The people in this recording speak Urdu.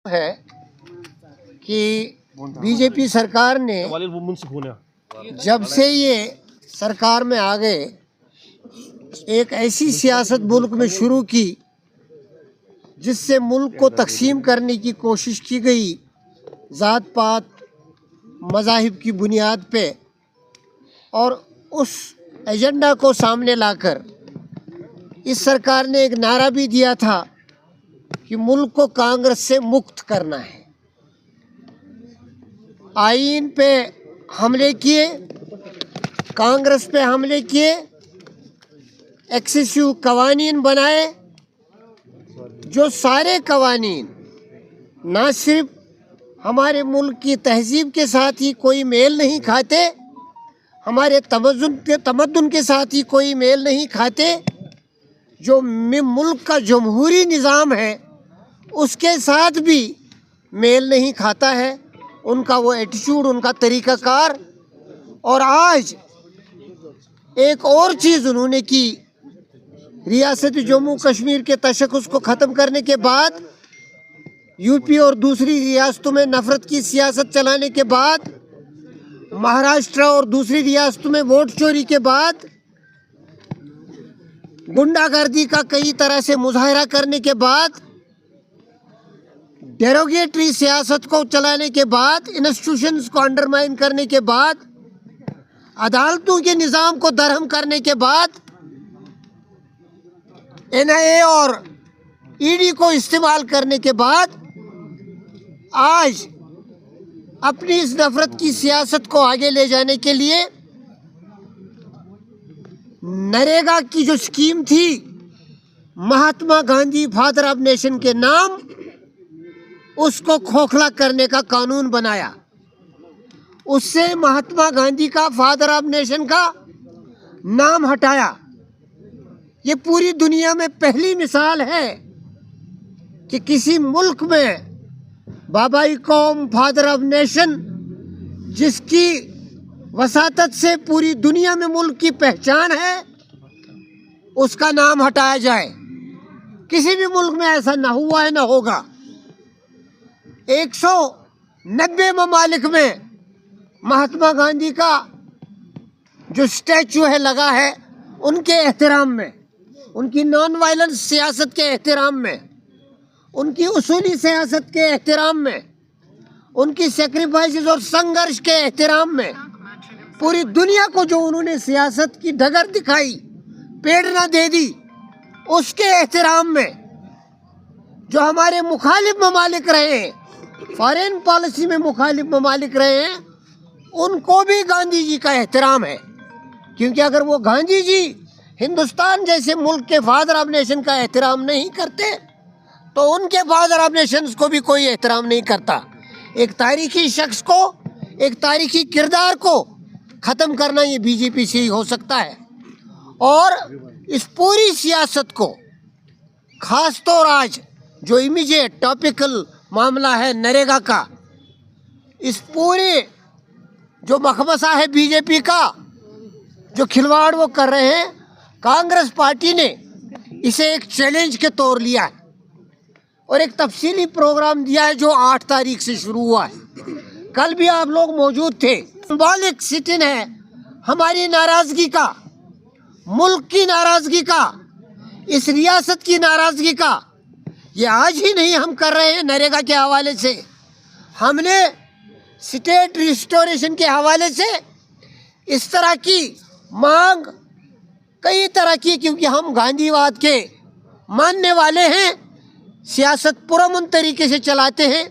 ہے کہ بی جے پی سرکار نے جب سے یہ سرکار میں آ گئے ایک ایسی سیاست ملک میں شروع کی جس سے ملک کو تقسیم کرنے کی کوشش کی گئی ذات پات مذاہب کی بنیاد پہ، اور اس ایجنڈا کو سامنے لا کر اس سرکار نے ایک نعرہ بھی دیا تھا کہ ملک کو کانگریس سے مکت کرنا ہے۔ آئین پہ حملے کیے، کانگریس پہ حملے کیے، ایکسیسیو قوانین بنائے جو سارے قوانین نہ صرف ہمارے ملک کی تہذیب کے ساتھ ہی کوئی میل نہیں کھاتے، ہمارے تمدن کے ساتھ ہی کوئی میل نہیں کھاتے، جو ملک کا جمہوری نظام ہے اس کے ساتھ بھی میل نہیں کھاتا ہے، ان کا وہ ایٹیچیوڈ، ان کا طریقہ کار۔ اور آج ایک اور چیز انہوں نے کی، ریاست جموں کشمیر کے تشخص کو ختم کرنے کے بعد، یو پی اور دوسری ریاستوں میں نفرت کی سیاست چلانے کے بعد، مہاراشٹر اور دوسری ریاستوں میں ووٹ چوری کے بعد، گنڈا گردی کا کئی طرح سے مظاہرہ کرنے کے بعد، ڈیروگیٹری سیاست کو چلانے کے بعد، انسٹیٹیوشنز کو انڈرمائن کرنے کے بعد، عدالتوں کے نظام کو درہم کرنے کے بعد، این آئی اے اور ای ڈی کو استعمال کرنے کے بعد، آج اپنی اس نفرت کی سیاست کو آگے لے جانے کے لیے نریگا کی جو اسکیم تھی، Mahatma Gandhi father of nation کے نام، اس کو کھوکھلا کرنے کا قانون بنایا۔ اس سے مہاتما گاندھی کا فادر آف نیشن کا نام ہٹایا۔ یہ پوری دنیا میں پہلی مثال ہے کہ کسی ملک میں بابائی قوم، فادر آف نیشن، جس کی وساطت سے پوری دنیا میں ملک کی پہچان ہے، اس کا نام ہٹایا جائے۔ کسی بھی ملک میں ایسا نہ ہوا ہے، نہ ہوگا۔ 190 ممالک میں مہاتما گاندھی کا جو اسٹیچو ہے لگا ہے، ان کے احترام میں، ان کی نان وائلنس سیاست کے احترام میں، ان کی اصولی سیاست کے احترام میں، ان کی سیکریفائسز اور سنگھرش کے احترام میں، پوری دنیا کو جو انہوں نے سیاست کی ڈگر دکھائی، پیڑنا دے دی، اس کے احترام میں، جو ہمارے مخالف ممالک رہے ہیں، فارن پالیسی میں مخالف ممالک رہے ہیں، ان کو بھی گاندھی جی کا احترام ہے۔ کیونکہ اگر وہ گاندھی جی ہندوستان جیسے ملک کے فادر آف نیشن کا احترام نہیں کرتے تو ان کے فادر آف نیشنز کو بھی کوئی احترام نہیں کرتا۔ ایک تاریخی شخص کو، ایک تاریخی کردار کو ختم کرنا یہ بی جے پی سے ہی ہو سکتا ہے۔ اور اس پوری سیاست کو، خاص طور آج جو امیجیٹ ٹاپیکل معاملہ ہے نریگا کا، اس پورے جو مخمصہ ہے بی جے پی کا، جو کھلواڑ وہ کر رہے ہیں، کانگریس پارٹی نے اسے ایک چیلنج کے طور لیا ہے اور ایک تفصیلی پروگرام دیا ہے جو 8 تاریخ سے شروع ہوا ہے۔ کل بھی آپ لوگ موجود تھے۔ سمبولک سٹ-ان ہے ہماری ناراضگی کا، ملک کی ناراضگی کا، اس ریاست کی ناراضگی کا۔ یہ آج ہی نہیں ہم کر رہے ہیں نریگا کے حوالے سے، ہم نے اسٹیٹ ریسٹوریشن کے حوالے سے اس طرح کی مانگ کئی طرح کی، کیونکہ ہم گاندھی واد کے ماننے والے ہیں، سیاست پرامن طریقے سے چلاتے ہیں۔